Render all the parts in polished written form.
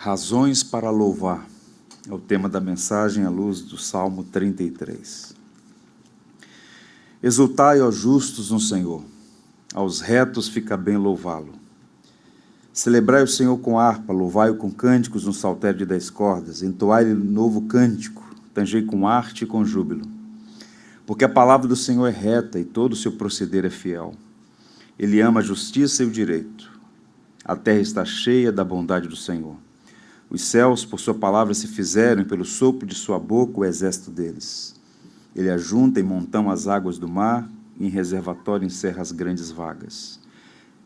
Razões para louvar é o tema da mensagem à luz do Salmo 33. Exultai, ó justos, no Senhor, aos retos fica bem louvá-lo. Celebrai o Senhor com harpa, louvai-o com cânticos no saltério de 10 cordas, entoai-lhe novo cântico, tangei com arte e com júbilo. Porque a palavra do Senhor é reta e todo o seu proceder é fiel. Ele ama a justiça e o direito. A terra está cheia da bondade do Senhor. Os céus, por sua palavra, se fizeram, e pelo sopro de sua boca, o exército deles. Ele ajunta em montão as águas do mar, e em reservatório encerra as grandes vagas.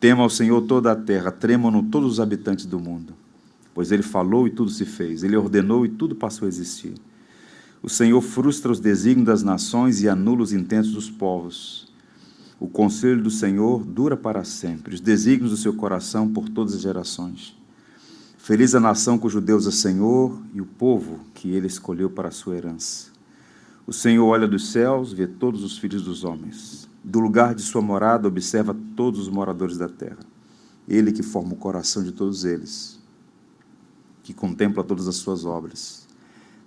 Tema ao Senhor toda a terra, tremam-no todos os habitantes do mundo. Pois ele falou e tudo se fez, ele ordenou e tudo passou a existir. O Senhor frustra os desígnios das nações e anula os intentos dos povos. O conselho do Senhor dura para sempre, os desígnios do seu coração por todas as gerações. Feliz a nação cujo Deus é Senhor e o povo que ele escolheu para a sua herança. O Senhor olha dos céus, vê todos os filhos dos homens. Do lugar de sua morada observa todos os moradores da terra. Ele que forma o coração de todos eles, que contempla todas as suas obras.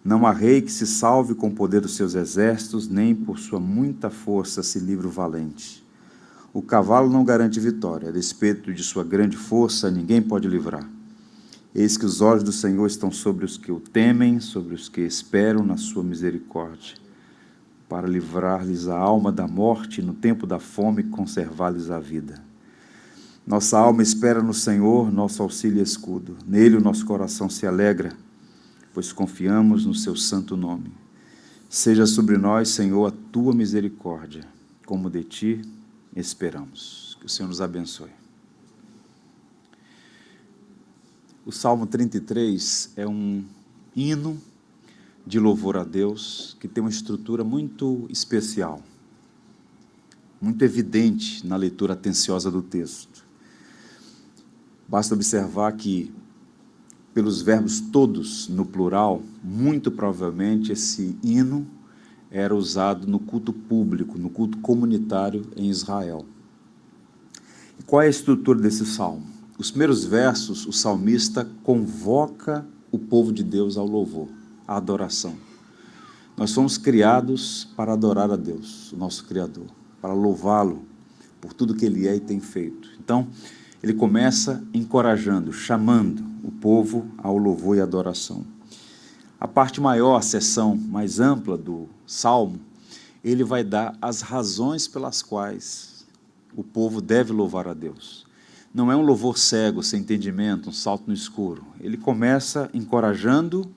Não há rei que se salve com o poder dos seus exércitos, nem por sua muita força se livre o valente. O cavalo não garante vitória, a despeito de sua grande força, ninguém pode livrar. Eis que os olhos do Senhor estão sobre os que o temem, sobre os que esperam na sua misericórdia, para livrar-lhes a alma da morte e no tempo da fome conservar-lhes a vida. Nossa alma espera no Senhor, nosso auxílio e escudo. Nele o nosso coração se alegra, pois confiamos no seu santo nome. Seja sobre nós, Senhor, a tua misericórdia, como de ti esperamos. Que o Senhor nos abençoe. O Salmo 33 é um hino de louvor a Deus que tem uma estrutura muito especial, muito evidente na leitura atenciosa do texto. Basta observar que, pelos verbos todos no plural, muito provavelmente esse hino era usado no culto público, no culto comunitário em Israel. E qual é a estrutura desse salmo? Os primeiros versos, o salmista convoca o povo de Deus ao louvor, à adoração. Nós fomos criados para adorar a Deus, o nosso Criador, para louvá-lo por tudo que Ele é e tem feito. Então, ele começa encorajando, chamando o povo ao louvor e adoração. A parte maior, a seção mais ampla do Salmo, ele vai dar as razões pelas quais o povo deve louvar a Deus. Não é um louvor cego, sem entendimento, um salto no escuro. Ele começa encorajando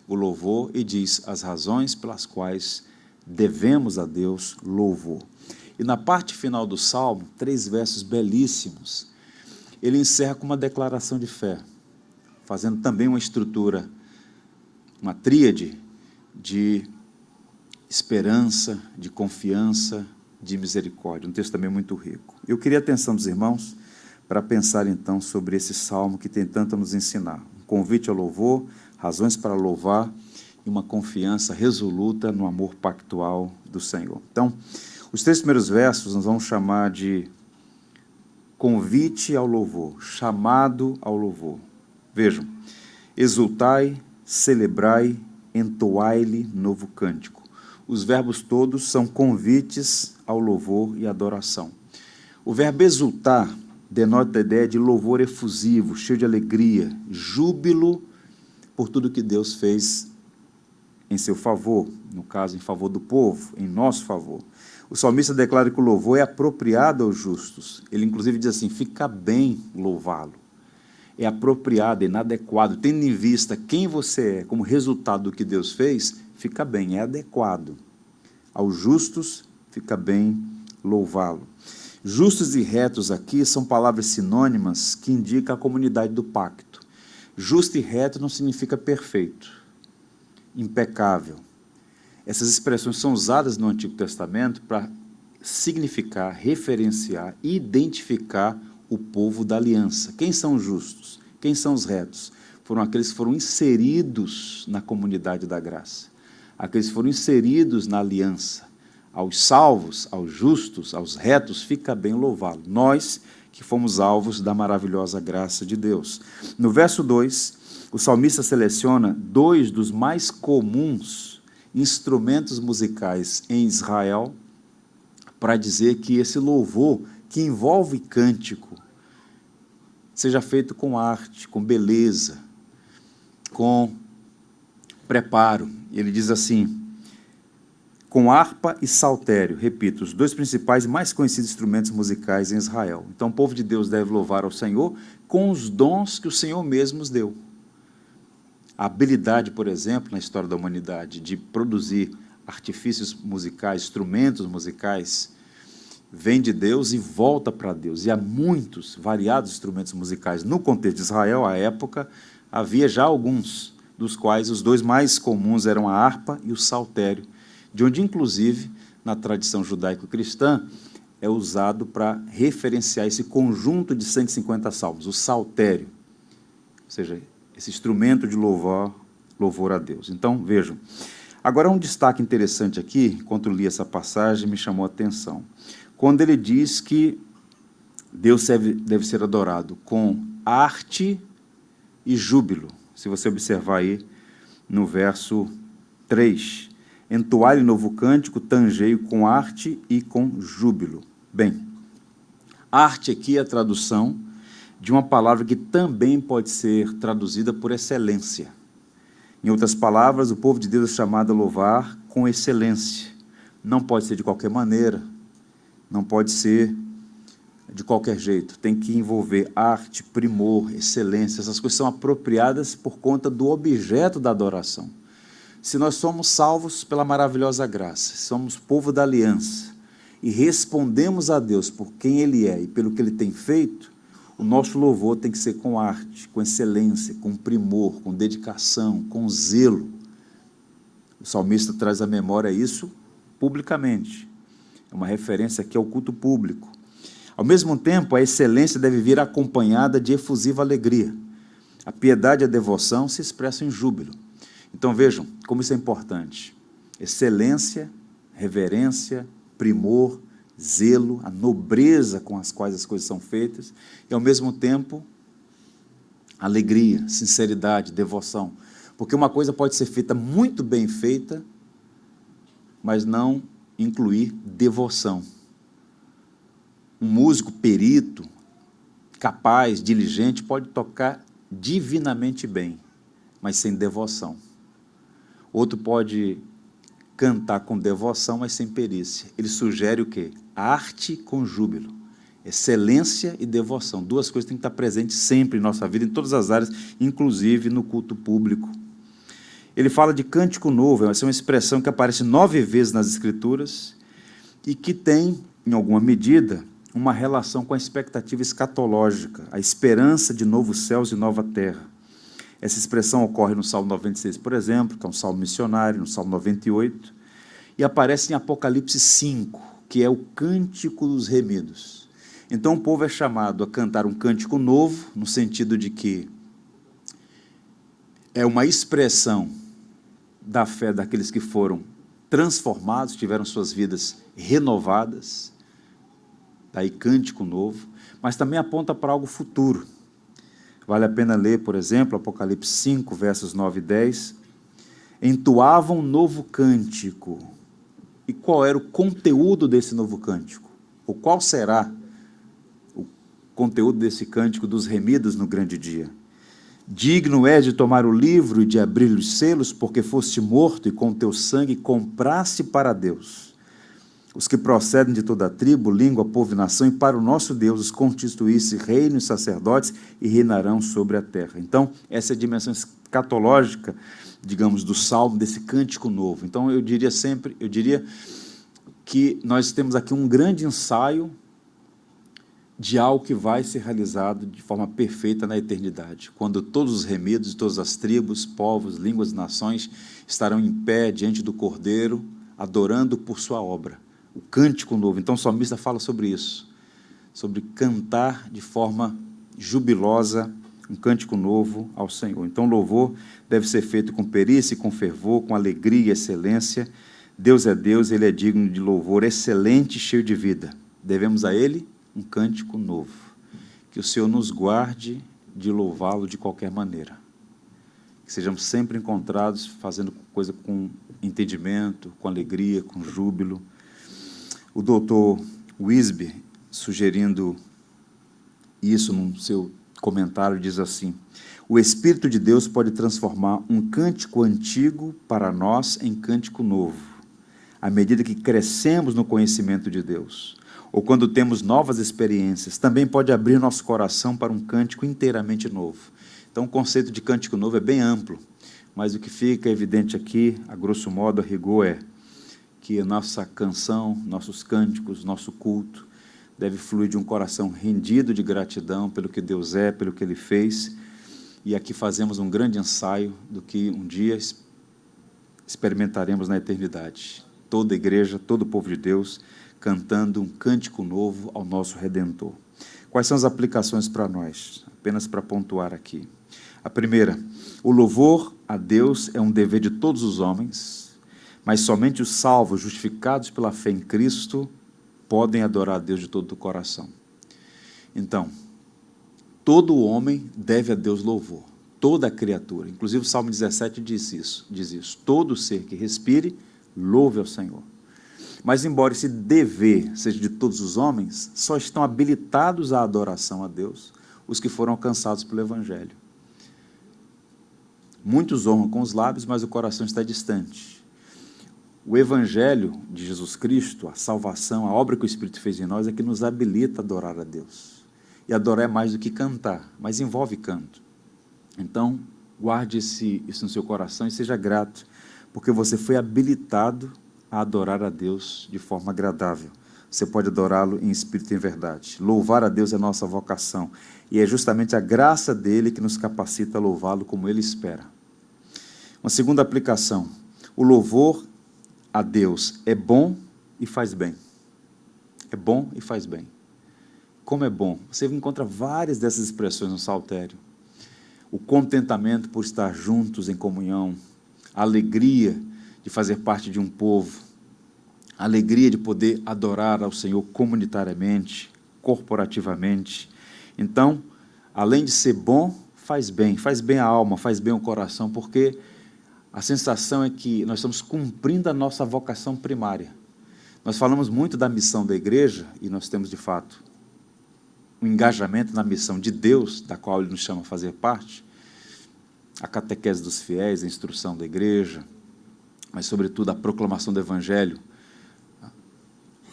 o louvor e diz as razões pelas quais devemos a Deus louvor. E na parte final do Salmo, 3 versos belíssimos, ele encerra com uma declaração de fé, fazendo também uma estrutura, uma tríade de esperança, de confiança, de misericórdia. Um texto também muito rico. Eu queria a atenção dos irmãos para pensar então sobre esse salmo que tem tanto a nos ensinar. Um convite ao louvor, razões para louvar e uma confiança resoluta no amor pactual do Senhor. Então, os 3 primeiros versos nós vamos chamar de convite ao louvor, chamado ao louvor. Vejam, exultai, celebrai, entoai-lhe novo cântico. Os verbos todos são convites ao louvor e adoração. O verbo exultar denota a ideia de louvor efusivo, cheio de alegria, júbilo por tudo que Deus fez em seu favor, no caso, em favor do povo, em nosso favor. O salmista declara que o louvor é apropriado aos justos. Ele, inclusive, diz assim, fica bem louvá-lo. É apropriado, é inadequado. Tendo em vista quem você é, como resultado do que Deus fez, fica bem, é adequado. Aos justos, fica bem louvá-lo. Justos e retos aqui são palavras sinônimas que indicam a comunidade do pacto. Justo e reto não significa perfeito, impecável. Essas expressões são usadas no Antigo Testamento para significar, referenciar, identificar o povo da aliança. Quem são os justos? Quem são os retos? Foram aqueles que foram inseridos na comunidade da graça, aqueles que foram inseridos na aliança. Aos salvos, aos justos, aos retos, fica bem louvá-lo. Nós que fomos alvos da maravilhosa graça de Deus. No verso 2, o salmista seleciona dois dos mais comuns instrumentos musicais em Israel para dizer que esse louvor, que envolve cântico, seja feito com arte, com beleza, com preparo. Ele diz assim: com harpa e saltério, repito, os dois principais e mais conhecidos instrumentos musicais em Israel. Então, o povo de Deus deve louvar ao Senhor com os dons que o Senhor mesmo nos deu. A habilidade, por exemplo, na história da humanidade, de produzir artifícios musicais, instrumentos musicais, vem de Deus e volta para Deus. E há muitos, variados instrumentos musicais. No contexto de Israel, à época, havia já alguns, dos quais os dois mais comuns eram a harpa e o saltério, de onde, inclusive, na tradição judaico-cristã, é usado para referenciar esse conjunto de 150 salmos, o saltério, ou seja, esse instrumento de louvor a Deus. Então, vejam. Agora, um destaque interessante aqui, quando li essa passagem, me chamou a atenção. Quando ele diz que Deus deve ser adorado com arte e júbilo. Se você observar aí no verso 3, entoai-lhe novo cântico, tangei-o com arte e com júbilo. Bem, arte aqui é a tradução de uma palavra que também pode ser traduzida por excelência. Em outras palavras, o povo de Deus é chamado a louvar com excelência. Não pode ser de qualquer maneira, não pode ser de qualquer jeito. Tem que envolver arte, primor, excelência. Essas coisas são apropriadas por conta do objeto da adoração. Se nós somos salvos pela maravilhosa graça, somos povo da aliança e respondemos a Deus por quem Ele é e pelo que Ele tem feito, o nosso louvor tem que ser com arte, com excelência, com primor, com dedicação, com zelo. O salmista traz à memória isso publicamente. É uma referência aqui ao culto público. Ao mesmo tempo, a excelência deve vir acompanhada de efusiva alegria. A piedade e a devoção se expressam em júbilo. Então vejam como isso é importante. Excelência, reverência, primor, zelo, a nobreza com as quais as coisas são feitas, e ao mesmo tempo, alegria, sinceridade, devoção. Porque uma coisa pode ser feita muito bem feita, mas não incluir devoção. Um músico perito, capaz, diligente, pode tocar divinamente bem, mas sem devoção. Outro pode cantar com devoção, mas sem perícia. Ele sugere o quê? Arte com júbilo, excelência e devoção. Duas coisas têm que estar presentes sempre em nossa vida, em todas as áreas, inclusive no culto público. Ele fala de cântico novo, essa é uma expressão que aparece 9 vezes nas Escrituras e que tem, em alguma medida, uma relação com a expectativa escatológica, a esperança de novos céus e nova terra. Essa expressão ocorre no Salmo 96, por exemplo, que é um salmo missionário, no Salmo 98, e aparece em Apocalipse 5, que é o cântico dos remidos. Então o povo é chamado a cantar um cântico novo, no sentido de que é uma expressão da fé daqueles que foram transformados, tiveram suas vidas renovadas, daí cântico novo, mas também aponta para algo futuro. Vale a pena ler, por exemplo, Apocalipse 5, versos 9 e 10. Entoavam um novo cântico. E qual era o conteúdo desse novo cântico? Ou qual será o conteúdo desse cântico dos remidos no grande dia? Digno és de tomar o livro e de abrir os selos, porque foste morto e com teu sangue compraste para Deus os que procedem de toda a tribo, língua, povo e nação, e para o nosso Deus os constituísse reino e sacerdotes e reinarão sobre a terra. Então, essa é a dimensão escatológica, digamos, do salmo, desse cântico novo. Então, eu diria que nós temos aqui um grande ensaio de algo que vai ser realizado de forma perfeita na eternidade, quando todos os remidos, todas as tribos, povos, línguas e nações estarão em pé diante do Cordeiro, adorando por sua obra. O cântico novo. Então o salmista fala sobre isso, sobre cantar de forma jubilosa um cântico novo ao Senhor. Então o louvor deve ser feito com perícia e com fervor, com alegria e excelência. Deus é Deus, Ele é digno de louvor, excelente, cheio de vida. Devemos a Ele um cântico novo. Que o Senhor nos guarde de louvá-lo de qualquer maneira. que sejamos sempre encontrados fazendo coisa com entendimento, com alegria, com júbilo. O doutor Wisby, sugerindo isso no seu comentário, diz assim: o Espírito de Deus pode transformar um cântico antigo para nós em cântico novo, à medida que crescemos no conhecimento de Deus, ou quando temos novas experiências. Também pode abrir nosso coração para um cântico inteiramente novo. Então, o conceito de cântico novo é bem amplo, mas o que fica evidente aqui, a grosso modo, a rigor, é que a nossa canção, nossos cânticos, nosso culto, deve fluir de um coração rendido de gratidão pelo que Deus é, pelo que Ele fez. E aqui fazemos um grande ensaio do que um dia experimentaremos na eternidade. Toda a igreja, todo o povo de Deus, cantando um cântico novo ao nosso Redentor. Quais são as aplicações para nós? Apenas para pontuar aqui. A primeira, o louvor a Deus é um dever de todos os homens, mas somente os salvos, justificados pela fé em Cristo, podem adorar a Deus de todo o coração. Então, todo homem deve a Deus louvor, toda a criatura. Inclusive o Salmo 17 diz isso. Todo ser que respire, louve ao Senhor. Mas, embora esse dever seja de todos os homens, só estão habilitados à adoração a Deus os que foram alcançados pelo Evangelho. Muitos honram com os lábios, mas o coração está distante. O Evangelho de Jesus Cristo, a salvação, a obra que o Espírito fez em nós, é que nos habilita a adorar a Deus. E adorar é mais do que cantar, mas envolve canto. Então, guarde isso no seu coração e seja grato, porque você foi habilitado a adorar a Deus de forma agradável. Você pode adorá-lo em espírito e em verdade. Louvar a Deus é nossa vocação, e é justamente a graça dele que nos capacita a louvá-lo como ele espera. Uma segunda aplicação: o louvor a Deus é bom e faz bem. É bom e faz bem. Como é bom? Você encontra várias dessas expressões no saltério. O contentamento por estar juntos em comunhão, a alegria de fazer parte de um povo, a alegria de poder adorar ao Senhor comunitariamente, corporativamente. Então, além de ser bom, faz bem a alma, faz bem o coração, porque a sensação é que nós estamos cumprindo a nossa vocação primária. Nós falamos muito da missão da igreja, e nós temos, de fato, um engajamento na missão de Deus, da qual Ele nos chama a fazer parte, a catequese dos fiéis, a instrução da igreja, mas, sobretudo, a proclamação do Evangelho,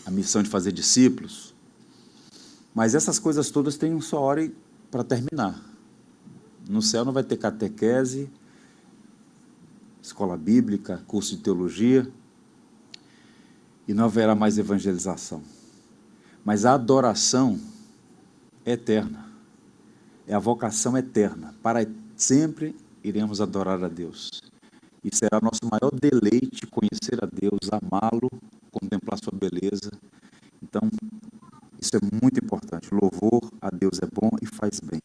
a missão de fazer discípulos. Mas essas coisas todas têm sua hora para terminar. No céu não vai ter catequese, escola bíblica, curso de teologia, e não haverá mais evangelização. Mas a adoração é eterna, é a vocação eterna. Para sempre iremos adorar a Deus. E será nosso maior deleite conhecer a Deus, amá-lo, contemplar sua beleza. Então, isso é muito importante. O louvor a Deus é bom e faz bem.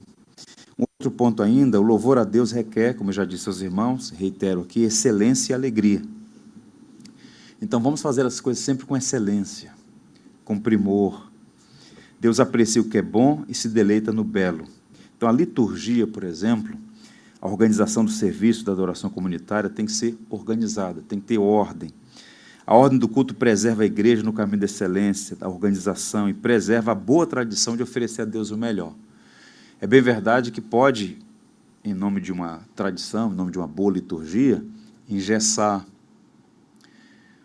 Um outro ponto ainda, o louvor a Deus requer, como eu já disse aos irmãos, reitero aqui, excelência e alegria. Então, vamos fazer as coisas sempre com excelência, com primor. Deus aprecia o que é bom e se deleita no belo. Então, a liturgia, por exemplo, a organização do serviço da adoração comunitária tem que ser organizada, tem que ter ordem. A ordem do culto preserva a igreja no caminho da excelência, da organização, e preserva a boa tradição de oferecer a Deus o melhor. É bem verdade que pode, em nome de uma tradição, em nome de uma boa liturgia, engessar,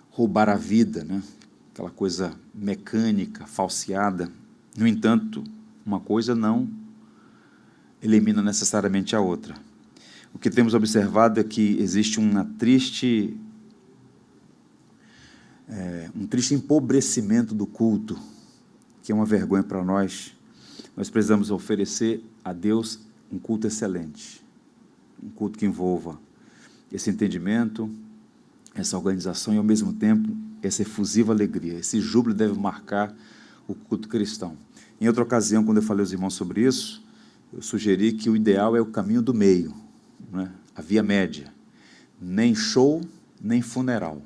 roubar a vida, né? Aquela coisa mecânica, falseada. No entanto, uma coisa não elimina necessariamente a outra. O que temos observado é que existe um triste empobrecimento do culto, que é uma vergonha para nós. Nós precisamos oferecer a Deus um culto excelente, um culto que envolva esse entendimento, essa organização e, ao mesmo tempo, essa efusiva alegria. Esse júbilo deve marcar o culto cristão. Em outra ocasião, quando eu falei aos irmãos sobre isso, eu sugeri que o ideal é o caminho do meio, né? A via média. Nem show, nem funeral.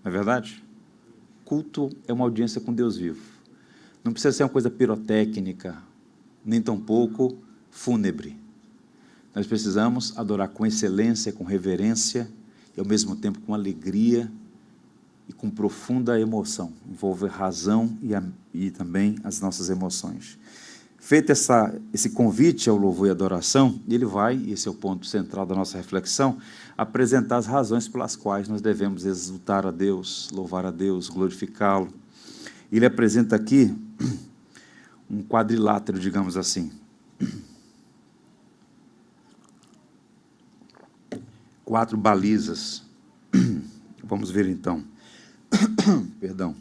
Não é verdade? Culto é uma audiência com Deus vivo. Não precisa ser uma coisa pirotécnica, nem tampouco fúnebre. Nós precisamos adorar com excelência, com reverência e, ao mesmo tempo, com alegria e com profunda emoção. Envolve razão e também as nossas emoções. Feito esse convite ao louvor e adoração, ele vai, e esse é o ponto central da nossa reflexão, apresentar as razões pelas quais nós devemos exultar a Deus, louvar a Deus, glorificá-lo. Ele apresenta aqui um quadrilátero, digamos assim. 4 balizas. Vamos ver então. Perdão.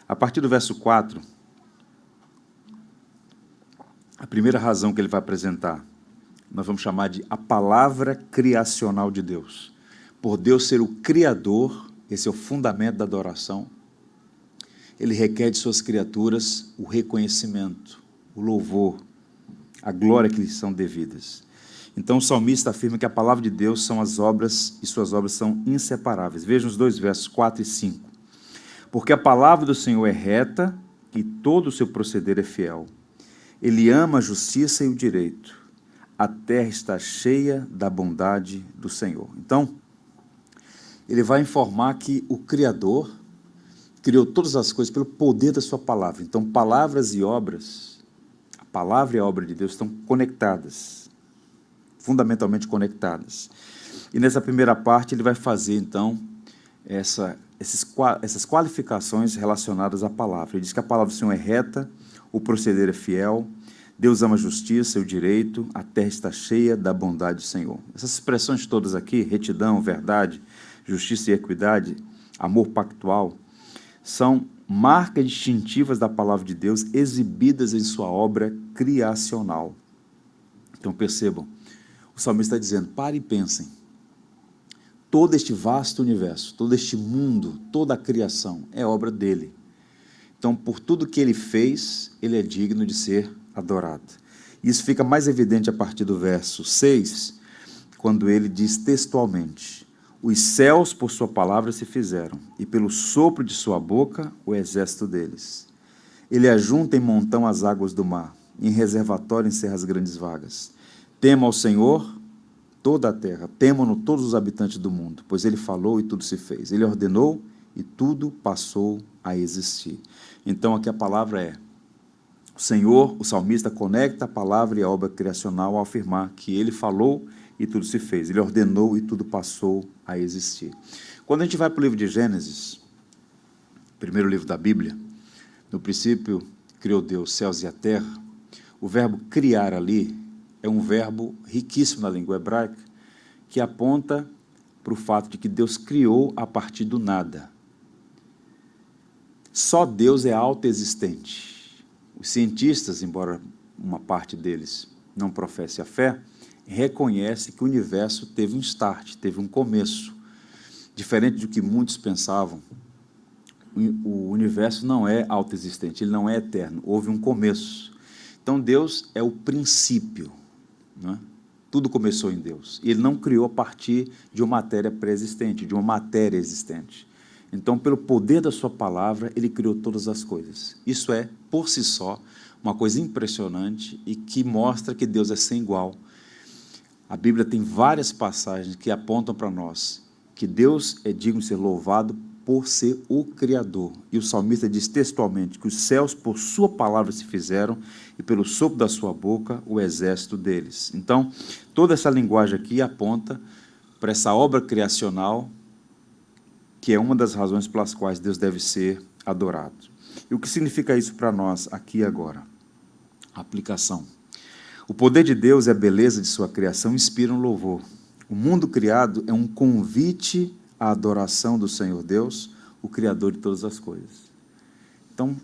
A partir do verso 4, a primeira razão que ele vai apresentar, nós vamos chamar de a palavra criacional de Deus. Por Deus ser o Criador, esse é o fundamento da adoração, ele requer de suas criaturas o reconhecimento, o louvor, a glória que lhes são devidas. Então o salmista afirma que a palavra de Deus são as obras, e suas obras são inseparáveis. Vejam os 2 versos, 4 e 5. Porque a palavra do Senhor é reta, e todo o seu proceder é fiel. Ele ama a justiça e o direito. A terra está cheia da bondade do Senhor. Então, ele vai informar que o Criador criou todas as coisas pelo poder da sua palavra. Então, palavras e obras, a palavra e a obra de Deus estão conectadas, fundamentalmente conectadas. E nessa primeira parte, ele vai fazer, então, essas qualificações relacionadas à palavra. Ele diz que a palavra do Senhor é reta, o proceder é fiel, Deus ama a justiça e o direito, a terra está cheia da bondade do Senhor. Essas expressões todas aqui, retidão, verdade, justiça e equidade, amor pactual, são marcas distintivas da palavra de Deus exibidas em sua obra criacional. Então percebam, o salmista está dizendo, parem e pensem, todo este vasto universo, todo este mundo, toda a criação é obra dele. Então, por tudo que ele fez, ele é digno de ser adorado. Isso fica mais evidente a partir do verso 6, quando ele diz textualmente, os céus por sua palavra se fizeram, e pelo sopro de sua boca o exército deles. Ele ajunta em montão as águas do mar, em reservatório encerra as grandes vagas. Tema ao Senhor toda a terra, temam-no todos os habitantes do mundo, pois ele falou e tudo se fez. Ele ordenou e tudo passou a existir. Então aqui a palavra é, o Senhor, o salmista conecta a palavra e a obra criacional ao afirmar que ele falou e tudo se fez. Ele ordenou e tudo passou a existir. Quando a gente vai para o livro de Gênesis, primeiro livro da Bíblia, no princípio criou Deus céus e a terra, o verbo criar ali é um verbo riquíssimo na língua hebraica, que aponta para o fato de que Deus criou a partir do nada. Só Deus é autoexistente. Os cientistas, embora uma parte deles não professe a fé, reconhece que o universo teve um start, teve um começo. Diferente do que muitos pensavam, o universo não é autoexistente, ele não é eterno, houve um começo. Então Deus é o princípio, não é? Tudo começou em Deus. E ele não criou a partir de uma matéria pré-existente, de uma matéria existente. Então, pelo poder da sua palavra, ele criou todas as coisas. Isso é, por si só, uma coisa impressionante e que mostra que Deus é sem igual. A Bíblia tem várias passagens que apontam para nós que Deus é digno de ser louvado por ser o Criador. E o salmista diz textualmente que os céus por sua palavra se fizeram e pelo sopro da sua boca o exército deles. Então, toda essa linguagem aqui aponta para essa obra criacional que é uma das razões pelas quais Deus deve ser adorado. E o que significa isso para nós aqui e agora? A aplicação. O poder de Deus e a beleza de sua criação inspiram louvor. O mundo criado é um convite à adoração do Senhor Deus, o Criador de todas as coisas. Então,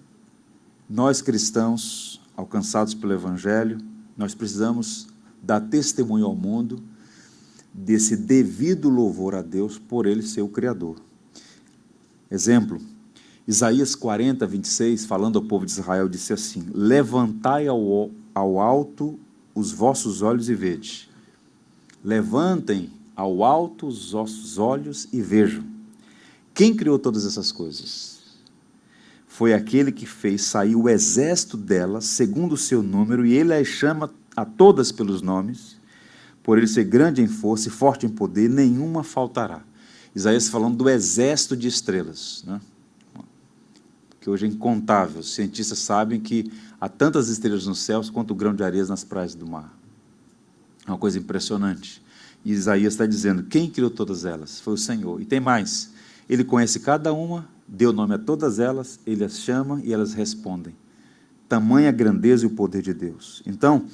nós cristãos, alcançados pelo Evangelho, nós precisamos dar testemunho ao mundo desse devido louvor a Deus por Ele ser o Criador. Exemplo, Isaías 40, 26, falando ao povo de Israel, disse assim, levantai ao alto os vossos olhos e vede. Levantem ao alto os vossos olhos e vejam. Quem criou todas essas coisas? Foi aquele que fez sair o exército delas, segundo o seu número, e ele as chama a todas pelos nomes, por ele ser grande em força e forte em poder, nenhuma faltará. Isaías falando do exército de estrelas, né? Que hoje é incontável. Os cientistas sabem que há tantas estrelas nos céus quanto o grão de areia nas praias do mar. É uma coisa impressionante. E Isaías está dizendo, quem criou todas elas? Foi o Senhor. E tem mais, ele conhece cada uma, deu nome a todas elas, ele as chama e elas respondem. Tamanha a grandeza e o poder de Deus. Então,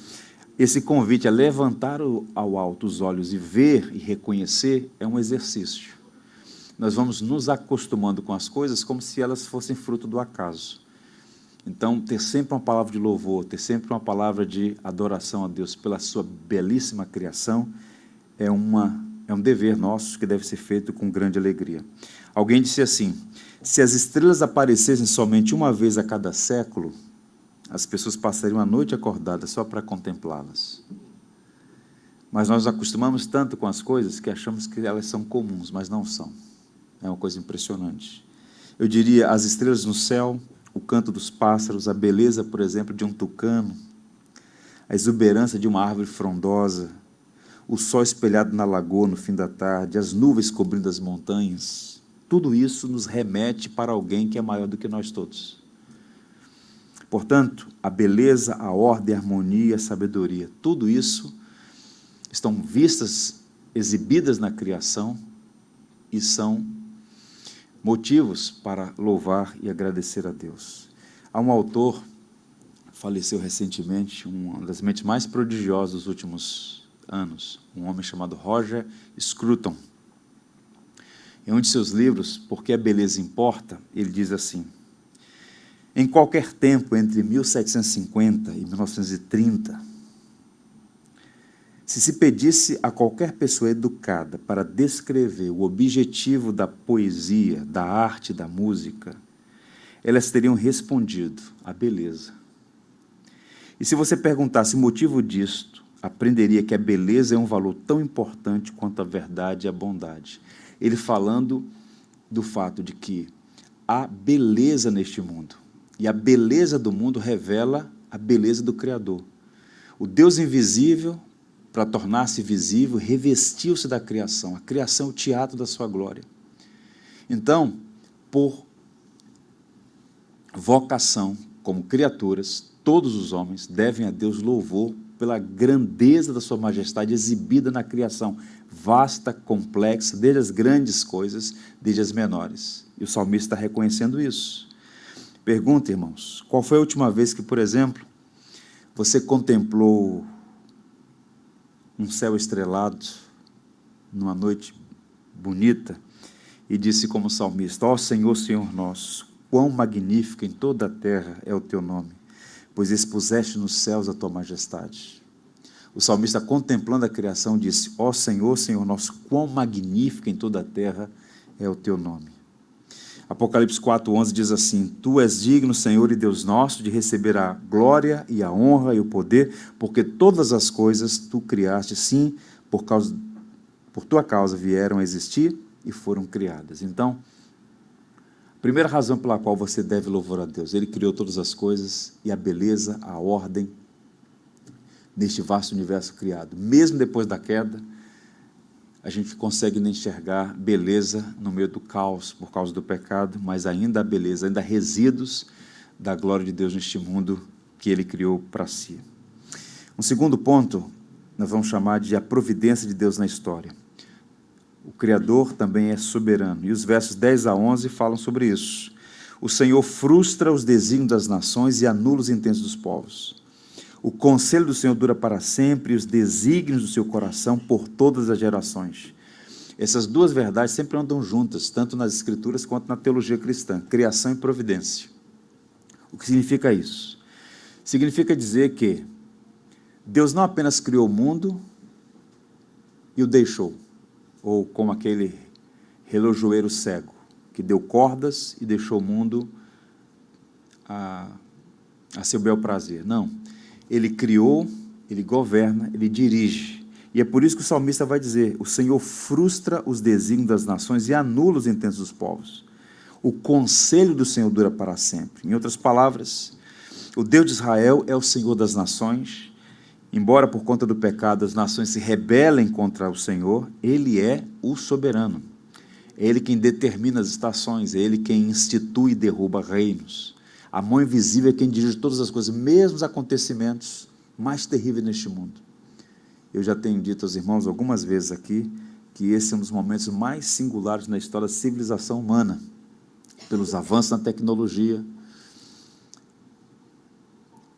esse convite a levantar ao alto os olhos e ver e reconhecer é um exercício. Nós vamos nos acostumando com as coisas como se elas fossem fruto do acaso. Então, ter sempre uma palavra de louvor, ter sempre uma palavra de adoração a Deus pela sua belíssima criação, é um dever nosso que deve ser feito com grande alegria. Alguém disse assim, se as estrelas aparecessem somente uma vez a cada século, as pessoas passariam a noite acordadas só para contemplá-las. Mas nós nos acostumamos tanto com as coisas que achamos que elas são comuns, mas não são. É uma coisa impressionante. Eu diria, as estrelas no céu, o canto dos pássaros, a beleza, por exemplo, de um tucano, a exuberância de uma árvore frondosa, o sol espelhado na lagoa no fim da tarde, as nuvens cobrindo as montanhas, tudo isso nos remete para alguém que é maior do que nós todos. Portanto, a beleza, a ordem, a harmonia, a sabedoria, tudo isso estão vistas, exibidas na criação e são motivos para louvar e agradecer a Deus. Há um autor, faleceu recentemente, uma das mentes mais prodigiosas dos últimos anos, um homem chamado Roger Scruton. Em um de seus livros, Porque a Beleza Importa, ele diz assim, em qualquer tempo entre 1750 e 1930, se pedisse a qualquer pessoa educada para descrever o objetivo da poesia, da arte, da música, elas teriam respondido, a beleza. E se você perguntasse o motivo disto, aprenderia que a beleza é um valor tão importante quanto a verdade e a bondade. Ele falando do fato de que há beleza neste mundo, e a beleza do mundo revela a beleza do Criador. O Deus invisível, para tornar-se visível, revestiu-se da criação. A criação é o teatro da sua glória. Então, por vocação, como criaturas, todos os homens devem a Deus louvor pela grandeza da sua majestade exibida na criação, vasta, complexa, desde as grandes coisas, desde as menores. E o salmista está reconhecendo isso. Pergunta, irmãos, qual foi a última vez que, por exemplo, você contemplou um céu estrelado, numa noite bonita, e disse como salmista, ó Senhor, Senhor nosso, quão magnífico em toda a terra é o teu nome, pois expuseste nos céus a tua majestade. O salmista, contemplando a criação, disse, ó Senhor, Senhor nosso, quão magnífico em toda a terra é o teu nome. Apocalipse 4:11 diz assim, tu és digno, Senhor e Deus nosso, de receber a glória e a honra e o poder, porque todas as coisas tu criaste, sim, por tua causa vieram a existir e foram criadas. Então, a primeira razão pela qual você deve louvar a Deus, Ele criou todas as coisas e a beleza, a ordem neste vasto universo criado. Mesmo depois da queda, a gente consegue enxergar beleza no meio do caos por causa do pecado, mas ainda há beleza, ainda há resíduos da glória de Deus neste mundo que Ele criou para si. Um segundo ponto, nós vamos chamar de a providência de Deus na história. O Criador também é soberano, e os versos 10 a 11 falam sobre isso. O Senhor frustra os desígnios das nações e anula os intentos dos povos. O conselho do Senhor dura para sempre, e os desígnios do seu coração por todas as gerações. Essas duas verdades sempre andam juntas, tanto nas Escrituras quanto na teologia cristã, criação e providência. O que significa isso? Significa dizer que Deus não apenas criou o mundo e o deixou, ou como aquele relojoeiro cego, que deu cordas e deixou o mundo a seu bel prazer. Não. Ele criou, Ele governa, Ele dirige. E é por isso que o salmista vai dizer, o Senhor frustra os desígnios das nações e anula os intentos dos povos. O conselho do Senhor dura para sempre. Em outras palavras, o Deus de Israel é o Senhor das nações Embora por conta do pecado as nações se rebelem contra o Senhor, Ele é o soberano. É Ele quem determina as estações, é Ele quem institui e derruba reinos. A mão invisível é quem dirige todas as coisas, mesmo os acontecimentos mais terríveis neste mundo. Eu já tenho dito aos irmãos algumas vezes aqui, que esse é um dos momentos mais singulares na história da civilização humana, pelos avanços na tecnologia,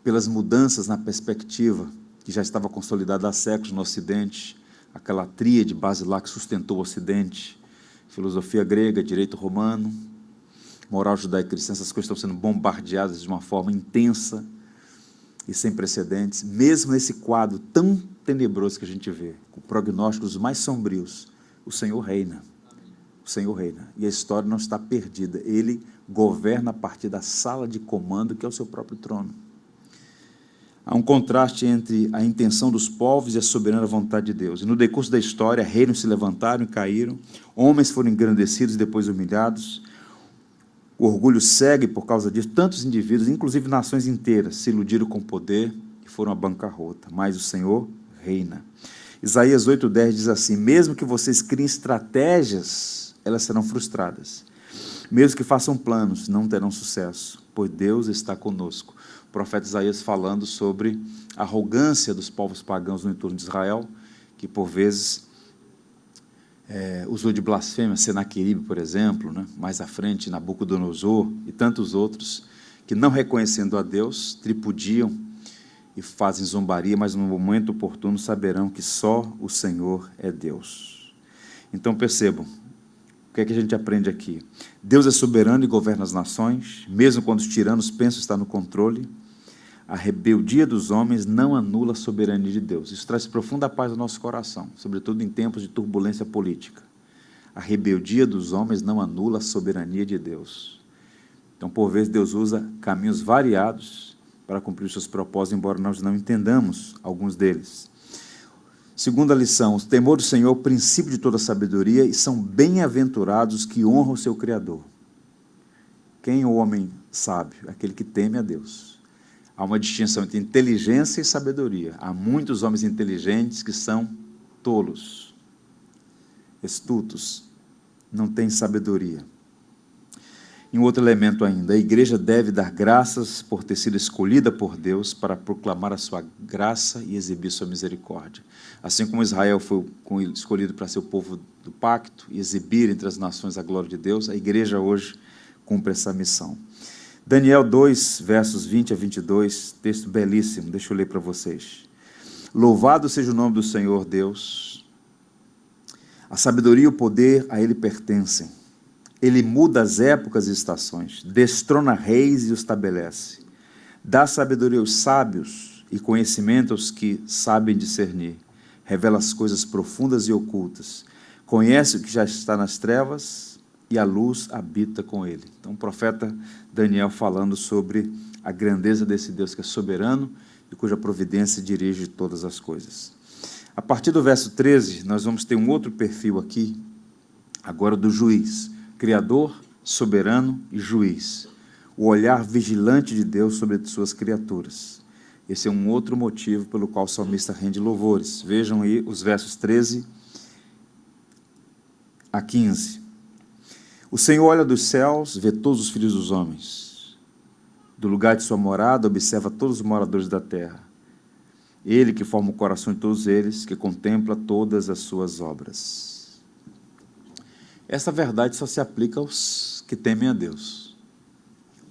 pelas mudanças na perspectiva, que já estava consolidada há séculos no Ocidente, aquela tríade basilar que sustentou o Ocidente, filosofia grega, direito romano, moral judaico-cristã, essas coisas estão sendo bombardeadas de uma forma intensa e sem precedentes, mesmo nesse quadro tão tenebroso que a gente vê, com prognósticos mais sombrios, o Senhor reina. O Senhor reina. E a história não está perdida. Ele governa a partir da sala de comando, que é o seu próprio trono. Há um contraste entre a intenção dos povos e a soberana vontade de Deus. E no decurso da história, reinos se levantaram e caíram, homens foram engrandecidos e depois humilhados. O orgulho segue por causa disso. Tantos indivíduos, inclusive nações inteiras, se iludiram com o poder e foram à bancarrota. Mas o Senhor reina. Isaías 8:10 diz assim: mesmo que vocês criem estratégias, elas serão frustradas. Mesmo que façam planos, não terão sucesso, pois Deus está conosco. O profeta Isaías falando sobre a arrogância dos povos pagãos no entorno de Israel, que por vezes usou de blasfêmia, Senaqueribe, por exemplo, né? Mais à frente, Nabucodonosor e tantos outros, que não reconhecendo a Deus, tripudiam e fazem zombaria, mas no momento oportuno saberão que só o Senhor é Deus. Então percebam, o que é que a gente aprende aqui? Deus é soberano e governa as nações, mesmo quando os tiranos pensam estar no controle. A rebeldia dos homens não anula a soberania de Deus. Isso traz profunda paz ao nosso coração, sobretudo em tempos de turbulência política. A rebeldia dos homens não anula a soberania de Deus. Então, por vezes, Deus usa caminhos variados para cumprir os seus propósitos, embora nós não entendamos alguns deles. Segunda lição: o temor do Senhor é o princípio de toda sabedoria e são bem-aventurados os que honram o seu Criador. Quem é o homem sábio? Aquele que teme a Deus. Há uma distinção entre inteligência e sabedoria. Há muitos homens inteligentes que são tolos, astutos, não têm sabedoria. E um outro elemento ainda: a igreja deve dar graças por ter sido escolhida por Deus para proclamar a sua graça e exibir sua misericórdia. Assim como Israel foi escolhido para ser o povo do pacto e exibir entre as nações a glória de Deus, a igreja hoje cumpre essa missão. Daniel 2, versos 20 a 22, texto belíssimo, deixa eu ler para vocês. Louvado seja o nome do Senhor Deus, a sabedoria e o poder a Ele pertencem. Ele muda as épocas e estações, destrona reis e os estabelece. Dá sabedoria aos sábios e conhecimento aos que sabem discernir. Revela as coisas profundas e ocultas. Conhece o que já está nas trevas e a luz habita com ele. Então, o profeta Daniel falando sobre a grandeza desse Deus que é soberano e cuja providência dirige todas as coisas. A partir do verso 13, nós vamos ter um outro perfil aqui, agora do juiz. Criador, soberano e juiz. O olhar vigilante de Deus sobre suas criaturas. Esse é um outro motivo pelo qual o salmista rende louvores. Vejam aí os versos 13 a 15. O Senhor olha dos céus, vê todos os filhos dos homens. Do lugar de sua morada, observa todos os moradores da terra. Ele que forma o coração de todos eles, que contempla todas as suas obras. Essa verdade só se aplica aos que temem a Deus.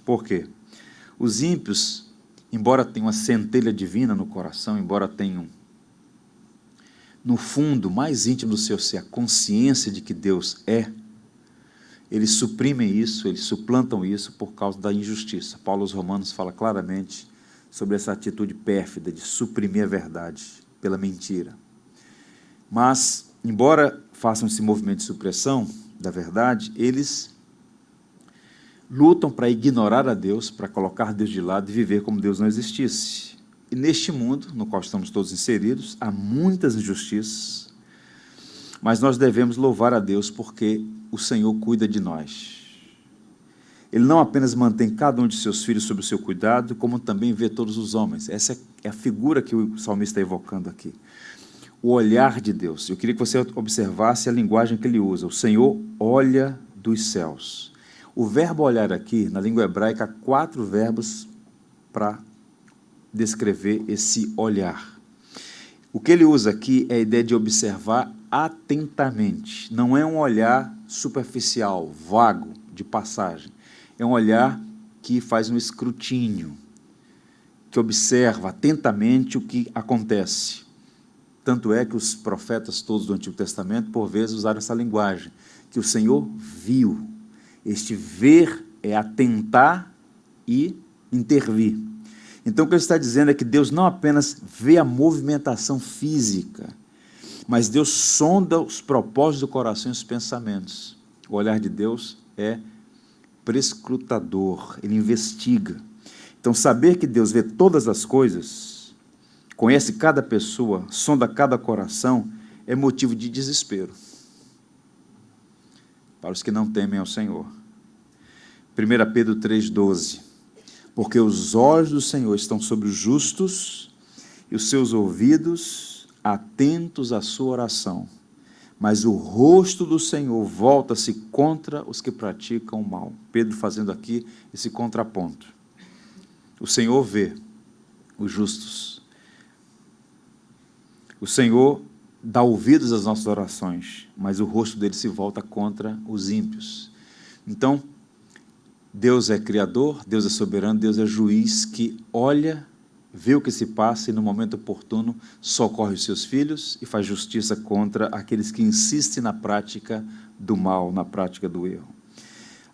Por quê? Os ímpios, embora tenham uma centelha divina no coração, embora tenham, no fundo mais íntimo do seu ser, a consciência de que Deus é, eles suprimem isso, eles suplantam isso por causa da injustiça. Paulo aos Romanos fala claramente sobre essa atitude pérfida de suprimir a verdade pela mentira. Mas, embora façam esse movimento de supressão da verdade, eles lutam para ignorar a Deus, para colocar Deus de lado e viver como Deus não existisse. E neste mundo, no qual estamos todos inseridos, há muitas injustiças, mas nós devemos louvar a Deus porque o Senhor cuida de nós. Ele não apenas mantém cada um de seus filhos sob o seu cuidado, como também vê todos os homens. Essa é a figura que o salmista está evocando aqui. O olhar de Deus. Eu queria que você observasse a linguagem que ele usa. O Senhor olha dos céus. O verbo olhar aqui, na língua hebraica, há 4 verbos para descrever esse olhar. O que ele usa aqui é a ideia de observar atentamente. Não é um olhar superficial, vago, de passagem. É um olhar que faz um escrutínio, que observa atentamente o que acontece. Tanto é que os profetas todos do Antigo Testamento, por vezes, usaram essa linguagem, que o Senhor viu. Este ver é atentar e intervir. Então, o que ele está dizendo é que Deus não apenas vê a movimentação física, mas Deus sonda os propósitos do coração e os pensamentos. O olhar de Deus é prescrutador, ele investiga. Então, saber que Deus vê todas as coisas, conhece cada pessoa, sonda cada coração, é motivo de desespero para os que não temem ao Senhor. 1 Pedro 3,12. Porque os olhos do Senhor estão sobre os justos e os seus ouvidos atentos à sua oração. Mas o rosto do Senhor volta-se contra os que praticam o mal. Pedro fazendo aqui esse contraponto. O Senhor vê os justos. O Senhor dá ouvidos às nossas orações, mas o rosto dele se volta contra os ímpios. Então, Deus é criador, Deus é soberano, Deus é juiz que olha, vê o que se passa e no momento oportuno socorre os seus filhos e faz justiça contra aqueles que insistem na prática do mal, na prática do erro.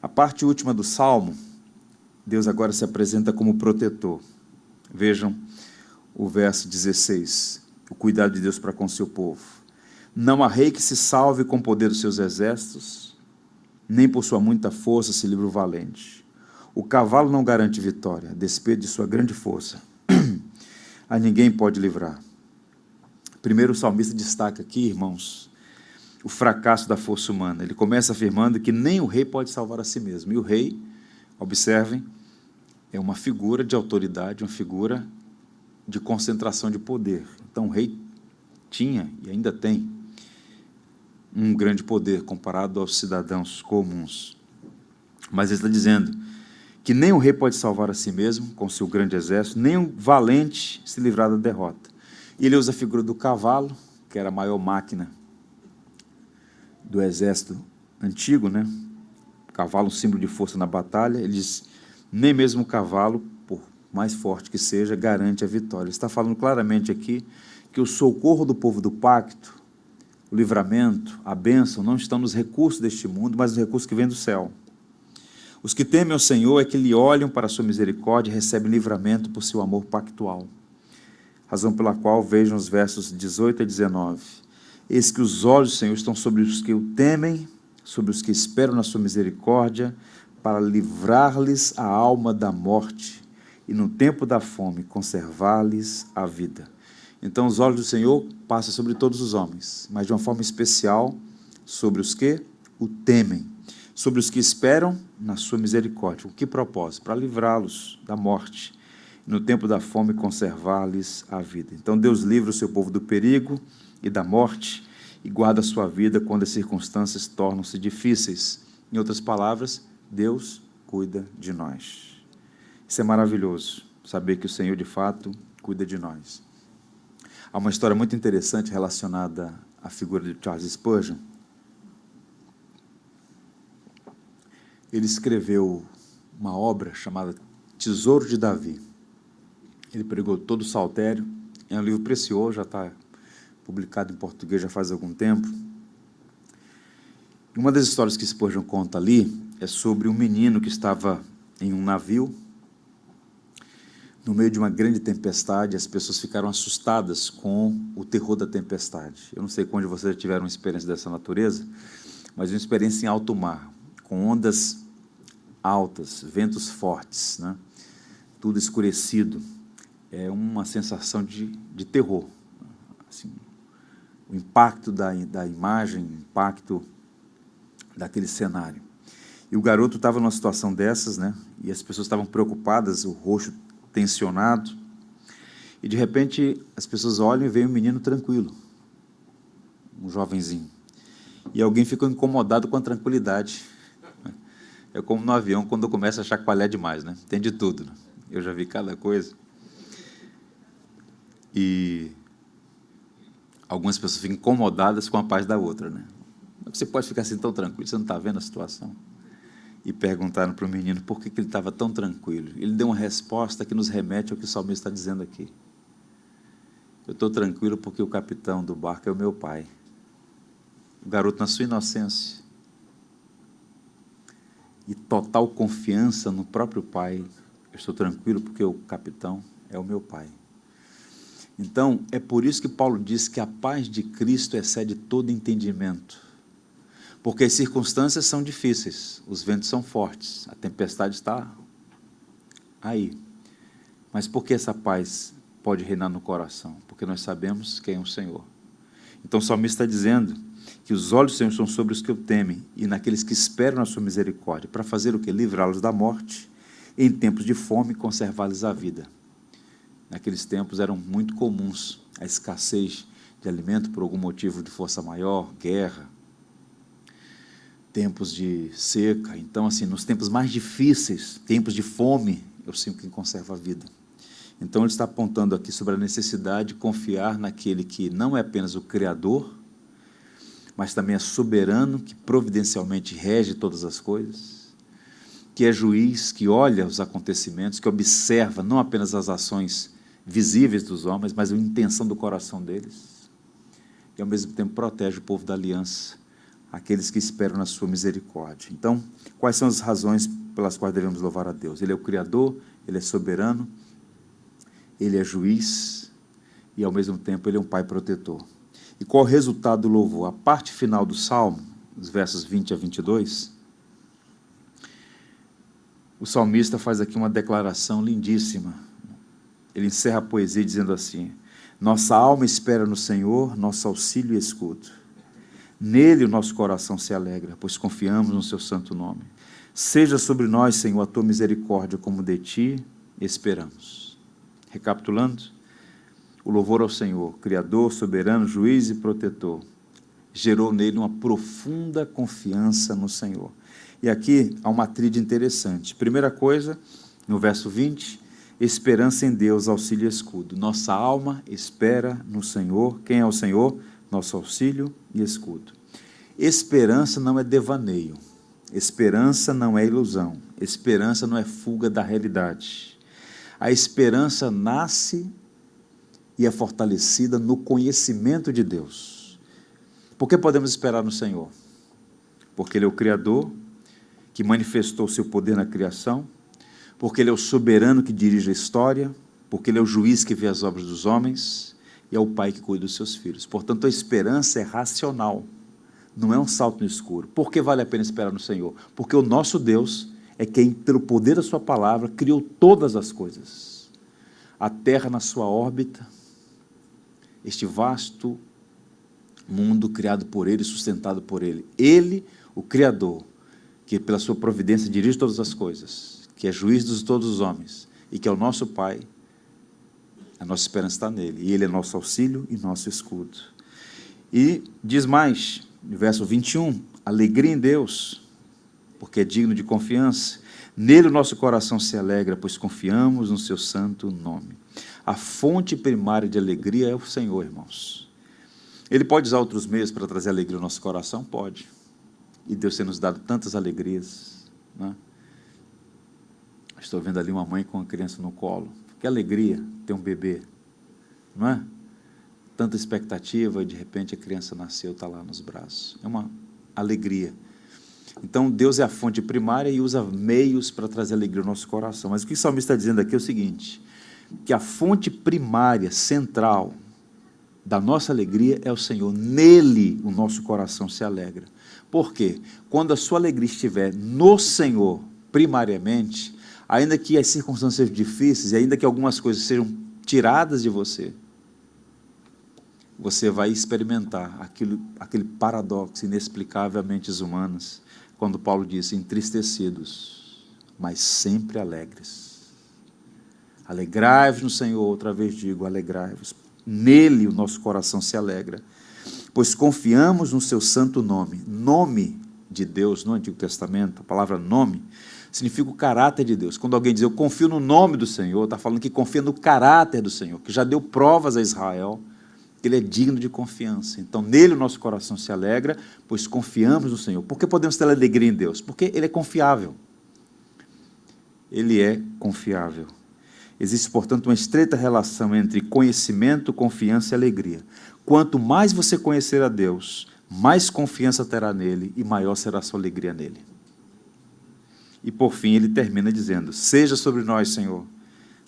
A parte última do Salmo, Deus agora se apresenta como protetor. Vejam o verso 16, o cuidado de Deus para com o seu povo. Não há rei que se salve com o poder dos seus exércitos, nem por sua muita força se livra o valente. O cavalo não garante vitória, a despeito de sua grande força. A ninguém pode livrar. Primeiro o salmista destaca aqui, irmãos, o fracasso da força humana. Ele começa afirmando que nem o rei pode salvar a si mesmo. E o rei, observem, é uma figura de autoridade, uma figura de concentração de poder. Então o rei tinha e ainda tem um grande poder comparado aos cidadãos comuns. Mas ele está dizendo que nem o rei pode salvar a si mesmo com seu grande exército, nem o valente se livrar da derrota. E ele usa a figura do cavalo, que era a maior máquina do exército antigo, né? O cavalo, um símbolo de força na batalha. Ele diz, nem mesmo o cavalo, por mais forte que seja, garante a vitória. Ele está falando claramente aqui que o socorro do povo do pacto, o livramento, a bênção, não estão nos recursos deste mundo, mas nos recursos que vêm do céu. Os que temem ao Senhor é que lhe olham para a sua misericórdia e recebem livramento por seu amor pactual. Razão pela qual vejam os versos 18 a 19. Eis que os olhos do Senhor estão sobre os que o temem, sobre os que esperam na sua misericórdia, para livrar-lhes a alma da morte e no tempo da fome conservar-lhes a vida. Então, os olhos do Senhor passam sobre todos os homens, mas de uma forma especial sobre os que o temem, sobre os que esperam na sua misericórdia. Com que propósito? Para livrá-los da morte, e no tempo da fome conservar-lhes a vida. Então, Deus livra o seu povo do perigo e da morte e guarda a sua vida quando as circunstâncias tornam-se difíceis. Em outras palavras, Deus cuida de nós. Isso é maravilhoso, saber que o Senhor, de fato, cuida de nós. Há uma história muito interessante relacionada à figura de Charles Spurgeon. Ele escreveu uma obra chamada Tesouro de Davi. Ele pregou todo o saltério. É um livro precioso, já está publicado em português já faz algum tempo. Uma das histórias que Spurgeon conta ali é sobre um menino que estava em um navio. No meio de uma grande tempestade, as pessoas ficaram assustadas com o terror da tempestade. Eu não sei quando vocês já tiveram uma experiência dessa natureza, mas uma experiência em alto mar, com ondas altas, ventos fortes, né? Tudo escurecido. É uma sensação de terror. Assim, o impacto da imagem, o impacto daquele cenário. E o garoto estava numa situação dessas, né? E as pessoas estavam preocupadas, o rosto tensionado. E, de repente, as pessoas olham e veem um menino tranquilo, um jovenzinho. E alguém ficou incomodado com a tranquilidade. É como no avião, quando começa a chacoalhar demais, né? Tem de tudo, né? Eu já vi cada coisa. E algumas pessoas ficam incomodadas com a paz da outra, né? Você pode ficar assim tão tranquilo, você não está vendo a situação? E perguntaram para o menino por que ele estava tão tranquilo. Ele deu uma resposta que nos remete ao que o salmista está dizendo aqui. Eu estou tranquilo porque o capitão do barco é o meu pai. O garoto, na sua inocência e total confiança no próprio pai, eu estou tranquilo porque o capitão é o meu pai. Então, é por isso que Paulo diz que a paz de Cristo excede todo entendimento. Porque as circunstâncias são difíceis, os ventos são fortes, a tempestade está aí. Mas por que essa paz pode reinar no coração? Porque nós sabemos quem é o Senhor. Então o salmista está dizendo que os olhos do Senhor são sobre os que o temem e naqueles que esperam a sua misericórdia, para fazer o quê? Livrá-los da morte, em tempos de fome, conservá-los a vida. Naqueles tempos eram muito comuns a escassez de alimento por algum motivo de força maior, guerra, tempos de seca. Então, assim, nos tempos mais difíceis, tempos de fome, eu sinto quem conserva a vida. Então, ele está apontando aqui sobre a necessidade de confiar naquele que não é apenas o Criador, mas também é soberano, que providencialmente rege todas as coisas, que é juiz, que olha os acontecimentos, que observa não apenas as ações visíveis dos homens, mas a intenção do coração deles, e ao mesmo tempo protege o povo da aliança, aqueles que esperam na sua misericórdia. Então, quais são as razões pelas quais devemos louvar a Deus? Ele é o Criador, Ele é soberano, Ele é juiz e, ao mesmo tempo, Ele é um Pai protetor. E qual o resultado do louvor? A parte final do Salmo, os versos 20 a 22, o salmista faz aqui uma declaração lindíssima. Ele encerra a poesia dizendo assim: nossa alma espera no Senhor, nosso auxílio e escudo. Nele o nosso coração se alegra, pois confiamos no seu santo nome. Seja sobre nós, Senhor, a tua misericórdia, como de ti esperamos. Recapitulando, o louvor ao Senhor, Criador, soberano, juiz e protetor, gerou nele uma profunda confiança no Senhor. E aqui há uma tríade interessante. Primeira coisa, no verso 20, esperança em Deus, auxílio e escudo. Nossa alma espera no Senhor. Quem é o Senhor? Nosso auxílio e escudo. Esperança não é devaneio, esperança não é ilusão, esperança não é fuga da realidade. A esperança nasce e é fortalecida no conhecimento de Deus. Por que podemos esperar no Senhor? Porque Ele é o Criador, que manifestou o seu poder na criação, porque Ele é o soberano que dirige a história, porque Ele é o juiz que vê as obras dos homens, e é o Pai que cuida dos seus filhos. Portanto, a esperança é racional, não é um salto no escuro. Por que vale a pena esperar no Senhor? Porque o nosso Deus é quem, pelo poder da sua palavra, criou todas as coisas. A terra na sua órbita, este vasto mundo criado por Ele, sustentado por Ele. Ele, o Criador, que pela sua providência dirige todas as coisas, que é juiz de todos os homens, e que é o nosso Pai, a nossa esperança está nele, e Ele é nosso auxílio e nosso escudo. E diz mais, no verso 21, alegria em Deus, porque é digno de confiança, nele o nosso coração se alegra, pois confiamos no seu santo nome. A fonte primária de alegria é o Senhor, irmãos. Ele pode usar outros meios para trazer alegria ao nosso coração? Pode. E Deus tem nos dado tantas alegrias, né? Estou vendo ali uma mãe com uma criança no colo. Que alegria ter um bebê, não é? Tanta expectativa e de repente a criança nasceu, está lá nos braços. É uma alegria. Então Deus é a fonte primária e usa meios para trazer alegria ao nosso coração. Mas o que o salmista está dizendo aqui é o seguinte, que a fonte primária, central da nossa alegria é o Senhor. Nele o nosso coração se alegra. Por quê? Quando a sua alegria estiver no Senhor, primariamente, ainda que as circunstâncias sejam difíceis, e ainda que algumas coisas sejam tiradas de você, você vai experimentar aquele paradoxo inexplicável a mentes humanas, quando Paulo disse: entristecidos, mas sempre alegres. Alegrai-vos no Senhor, outra vez digo, alegrai-vos. Nele o nosso coração se alegra, pois confiamos no seu santo nome. Nome de Deus no Antigo Testamento, a palavra nome, significa o caráter de Deus. Quando alguém diz eu confio no nome do Senhor, está falando que confia no caráter do Senhor, que já deu provas a Israel, que ele é digno de confiança. Então, nele o nosso coração se alegra, pois confiamos no Senhor. Por que podemos ter alegria em Deus? Porque ele é confiável. Ele é confiável. Existe, portanto, uma estreita relação entre conhecimento, confiança e alegria. Quanto mais você conhecer a Deus, mais confiança terá nele e maior será a sua alegria nele. E, por fim, ele termina dizendo: seja sobre nós, Senhor,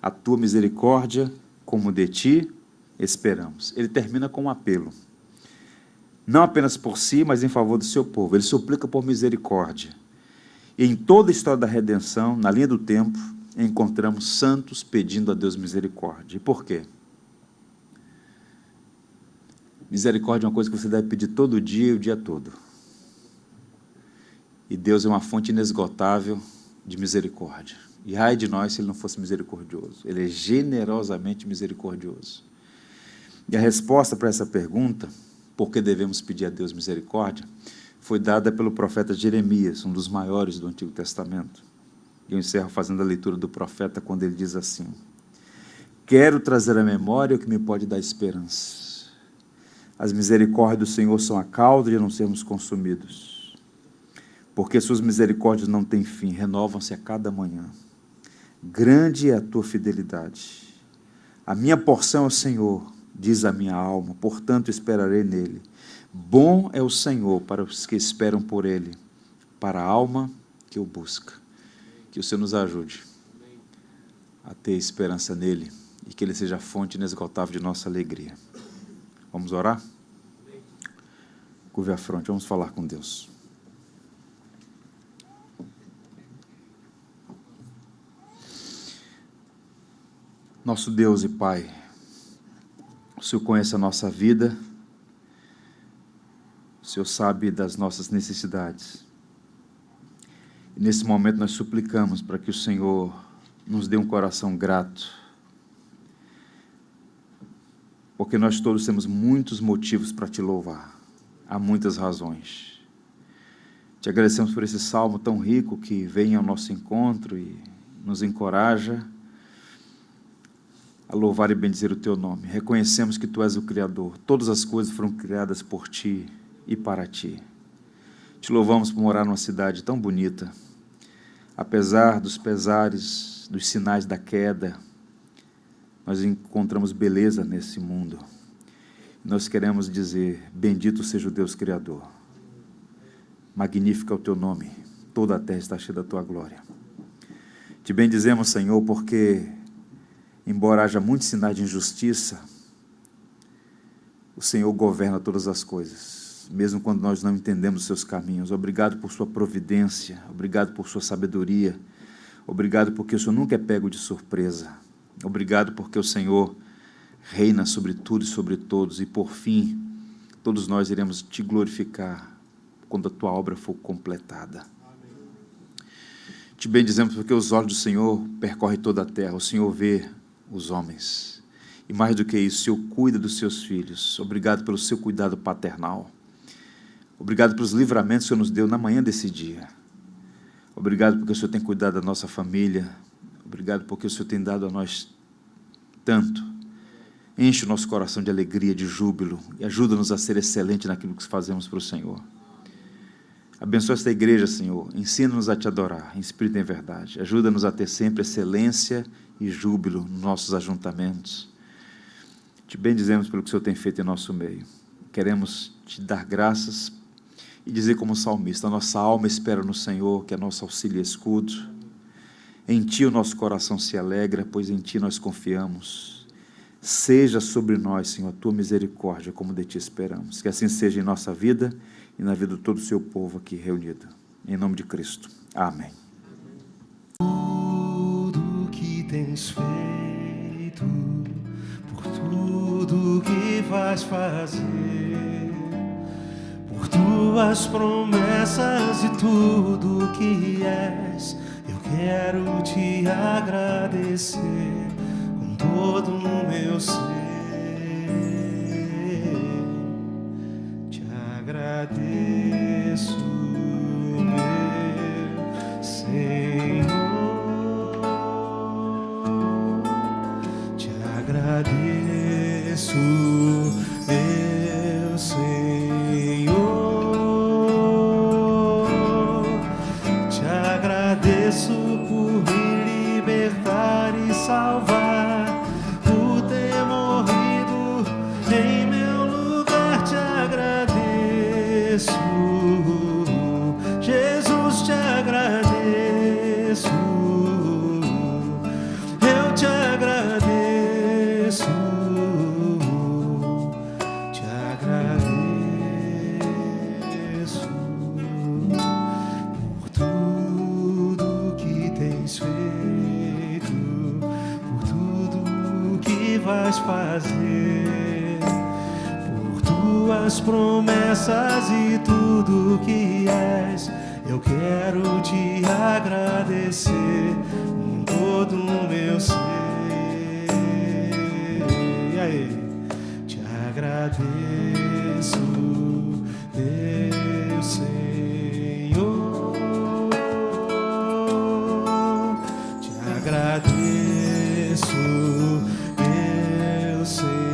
a tua misericórdia, como de ti esperamos. Ele termina com um apelo. Não apenas por si, mas em favor do seu povo. Ele suplica por misericórdia. E em toda a história da redenção, na linha do tempo, encontramos santos pedindo a Deus misericórdia. E por quê? Misericórdia é uma coisa que você deve pedir todo dia e o dia todo. E Deus é uma fonte inesgotável de misericórdia. E ai de nós se Ele não fosse misericordioso. Ele é generosamente misericordioso. E a resposta para essa pergunta, por que devemos pedir a Deus misericórdia, foi dada pelo profeta Jeremias, um dos maiores do Antigo Testamento. E eu encerro fazendo a leitura do profeta quando ele diz assim: quero trazer à memória o que me pode dar esperança. As misericórdias do Senhor são a causa de não sermos consumidos, porque suas misericórdias não têm fim, renovam-se a cada manhã. Grande é a tua fidelidade. A minha porção é o Senhor, diz a minha alma, portanto esperarei nele. Bom é o Senhor para os que esperam por ele, para a alma que o busca. Que o Senhor nos ajude a ter esperança nele e que ele seja a fonte inesgotável de nossa alegria. Vamos orar? Curve a fronte, vamos falar com Deus. Nosso Deus e Pai, o Senhor conhece a nossa vida, o Senhor sabe das nossas necessidades. E nesse momento nós suplicamos para que o Senhor nos dê um coração grato, porque nós todos temos muitos motivos para te louvar, há muitas razões. Te agradecemos por esse salmo tão rico que vem ao nosso encontro e nos encoraja a louvar e bendizer o teu nome. Reconhecemos que tu és o Criador, todas as coisas foram criadas por ti e para ti. Te louvamos por morar numa cidade tão bonita, apesar dos pesares, dos sinais da queda, nós encontramos beleza nesse mundo. Nós queremos dizer: bendito seja o Deus Criador, magnífico é o teu nome, toda a terra está cheia da tua glória. Te bendizemos, Senhor, porque, embora haja muitos sinais de injustiça, o Senhor governa todas as coisas, mesmo quando nós não entendemos os seus caminhos. Obrigado por sua providência, obrigado por sua sabedoria, obrigado porque o Senhor nunca é pego de surpresa, obrigado porque o Senhor reina sobre tudo e sobre todos, e por fim, todos nós iremos te glorificar quando a tua obra for completada. Amém. Te bendizemos porque os olhos do Senhor percorrem toda a terra, o Senhor vê os homens, e mais do que isso, o Senhor cuida dos seus filhos. Obrigado pelo seu cuidado paternal, obrigado pelos livramentos que o Senhor nos deu na manhã desse dia, obrigado porque o Senhor tem cuidado da nossa família, obrigado porque o Senhor tem dado a nós tanto. Enche o nosso coração de alegria, de júbilo, e ajuda-nos a ser excelente naquilo que fazemos para o Senhor. Abençoa esta igreja, Senhor, ensina-nos a te adorar, em espírito e em verdade. Ajuda-nos a ter sempre excelência e júbilo nos nossos ajuntamentos. Te bendizemos pelo que o Senhor tem feito em nosso meio. Queremos te dar graças e dizer como salmista: a nossa alma espera no Senhor, que é nosso auxílio e escudo. Em ti o nosso coração se alegra, pois em ti nós confiamos. Seja sobre nós, Senhor, a tua misericórdia, como de ti esperamos. Que assim seja em nossa vida e na vida de todo o seu povo aqui reunido. Em nome de Cristo. Amém. Tudo que tens feito, por tudo que vais fazer, por tudo tuas promessas e tudo que és, eu quero te agradecer com todo o meu ser. Te agradeço, meu Senhor. Te agradeço, meu Senhor. Te agradeço por me libertar e salvar, por ter morrido em meu lugar. Te agradeço, Jesus, te agradeço. Eu te agradeço, te agradeço por tudo que tens feito, por tudo que vais fazer, por tuas promessas e tudo que és. Eu quero te agradecer com todo o meu ser. E aí? Te agradeço, meu Senhor. Te agradeço, meu Senhor.